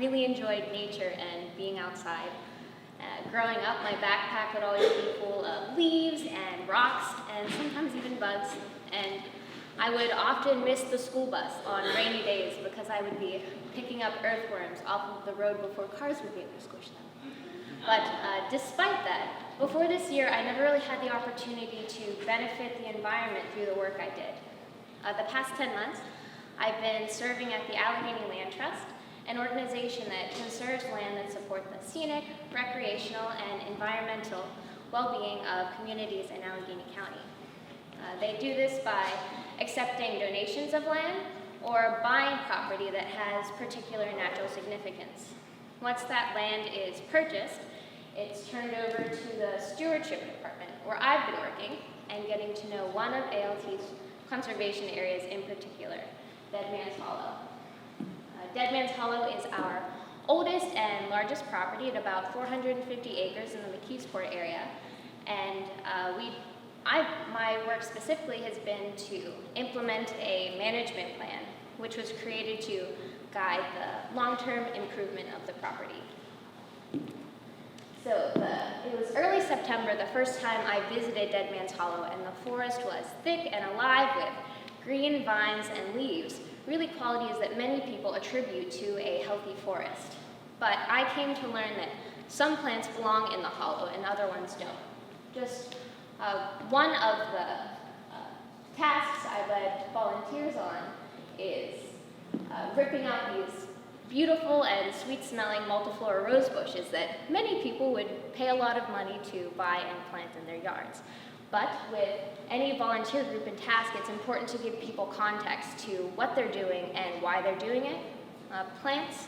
really enjoyed nature and being outside. Growing up, my backpack would always be full of leaves and rocks and sometimes even bugs. And I would often miss the school bus on rainy days because I would be picking up earthworms off of the road before cars would be able to squish them. But despite that, before this year, I never really had the opportunity to benefit the environment through the work I did. The past 10 months, I've been serving at the Allegheny Land Trust, an organization that conserves land that supports the scenic, recreational, and environmental well-being of communities in Allegheny County. They do this by accepting donations of land or buying property that has particular natural significance. Once that land is purchased, it's turned over to the stewardship department, where I've been working and getting to know one of ALT's conservation areas in particular, Dead Man's Hollow. Dead Man's Hollow is our oldest and largest property at about 450 acres in the McKeesport area, and my work specifically has been to implement a management plan, which was created to guide the long-term improvement of the property. So it was early September the first time I visited Dead Man's Hollow, and the forest was thick and alive with green vines and leaves, really qualities that many people attribute to a healthy forest. But I came to learn that some plants belong in the hollow and other ones don't. Just one of the tasks I led volunteers on is ripping out these beautiful and sweet-smelling multiflora rose bushes that many people would pay a lot of money to buy and plant in their yards. But with any volunteer group and task, it's important to give people context to what they're doing and why they're doing it. Plants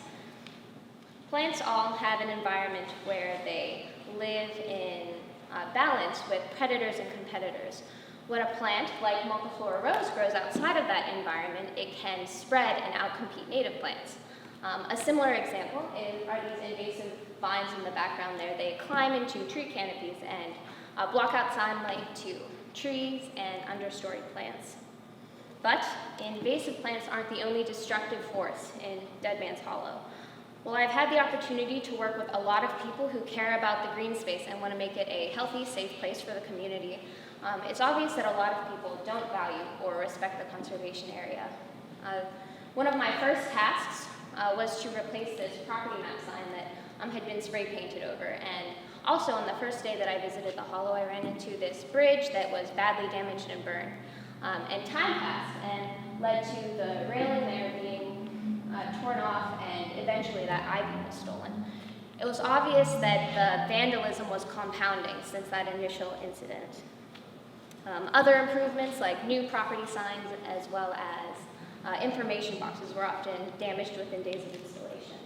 all have an environment where they live in balance with predators and competitors. When a plant like multiflora rose grows outside of that environment, it can spread and outcompete native plants. A similar example are these invasive vines in the background there. They climb into tree canopies and block out sunlight to trees and understory plants. But invasive plants aren't the only destructive force in Dead Man's Hollow. Well, I've had the opportunity to work with a lot of people who care about the green space and want to make it a healthy, safe place for the community. It's obvious that a lot of people don't value or respect the conservation area. One of my first tasks was to replace this property map sign that had been spray painted over. And also on the first day that I visited the hollow, I ran into this bridge that was badly damaged and burned. And time passed and led to the railing there being torn off, and eventually that ivy was stolen. It was obvious that the vandalism was compounding since that initial incident. Other improvements like new property signs as well as information boxes were often damaged within days of installation.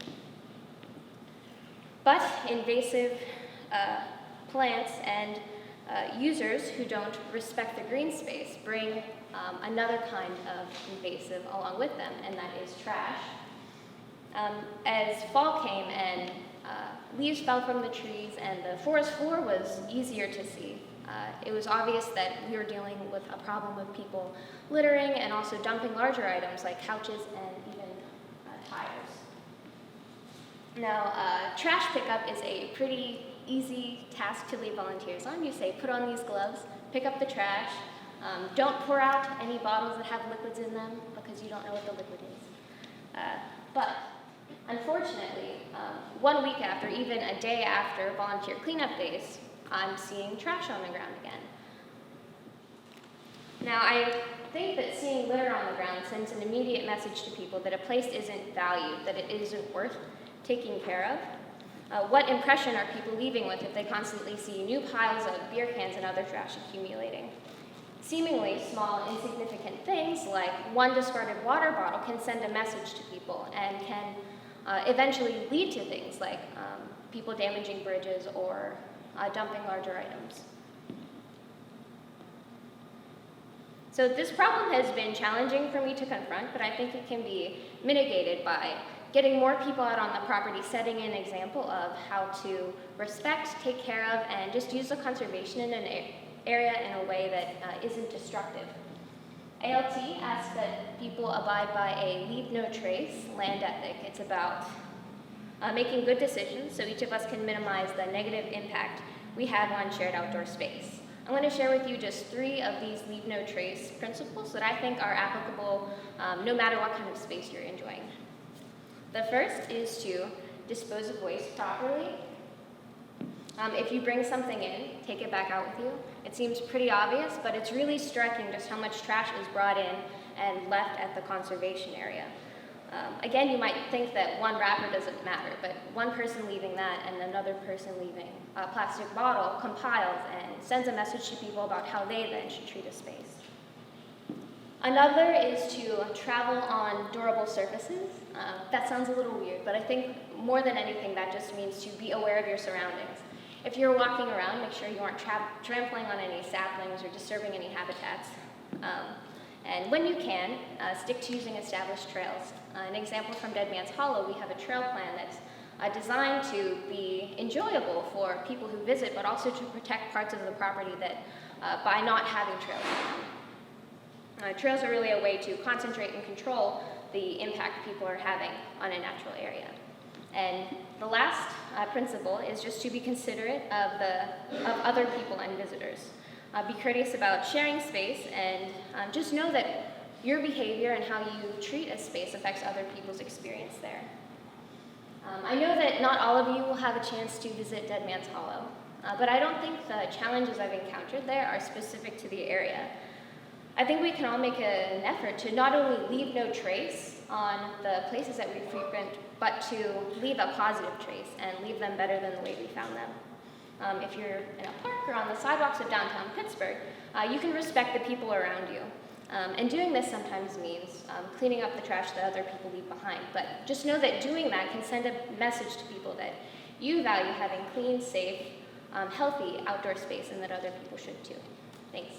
But invasive plants and users who don't respect the green space bring another kind of invasive along with them, and that is trash. As fall came and leaves fell from the trees and the forest floor was easier to see, it was obvious that we were dealing with a problem with people littering and also dumping larger items like couches and even tires. Now, trash pickup is a pretty easy task to lead volunteers on. You say, put on these gloves, pick up the trash, don't pour out any bottles that have liquids in them because you don't know what the liquid is. But unfortunately, 1 week after, even a day after volunteer cleanup days, I'm seeing trash on the ground again. Now, I think that seeing litter on the ground sends an immediate message to people that a place isn't valued, that it isn't worth taking care of. What impression are people leaving with if they constantly see new piles of beer cans and other trash accumulating? Seemingly small, insignificant things like one discarded water bottle can send a message to people and can eventually lead to things like people damaging bridges or dumping larger items. So this problem has been challenging for me to confront, but I think it can be mitigated by getting more people out on the property, setting an example of how to respect, take care of, and just use the conservation in an area in a way that isn't destructive. ALT asks that people abide by a leave no trace land ethic. It's about making good decisions so each of us can minimize the negative impact we have on shared outdoor space. I'm going to share with you just 3 of these leave no trace principles that I think are applicable no matter what kind of space you're enjoying. The first is to dispose of waste properly. If you bring something in, take it back out with you. It seems pretty obvious, but it's really striking just how much trash is brought in and left at the conservation area. Again, you might think that one wrapper doesn't matter, but one person leaving that and another person leaving a plastic bottle compiles and sends a message to people about how they then should treat a space. Another is to travel on durable surfaces. That sounds a little weird, but I think more than anything that just means to be aware of your surroundings. If you're walking around, make sure you aren't trampling on any saplings or disturbing any habitats. And when you can, stick to using established trails. An example from Dead Man's Hollow, we have a trail plan that's designed to be enjoyable for people who visit, but also to protect parts of the property that by not having trails. Trails are really a way to concentrate and control the impact people are having on a natural area. And the last principle is just to be considerate of other people and visitors. Be courteous about sharing space, and just know that your behavior and how you treat a space affects other people's experience there. I know that not all of you will have a chance to visit Dead Man's Hollow, but I don't think the challenges I've encountered there are specific to the area. I think we can all make an effort to not only leave no trace on the places that we frequent, but to leave a positive trace and leave them better than the way we found them. If you're in a park or on the sidewalks of downtown Pittsburgh, you can respect the people around you. And doing this sometimes means cleaning up the trash that other people leave behind. But just know that doing that can send a message to people that you value having clean, safe, healthy outdoor space and that other people should too. Thanks.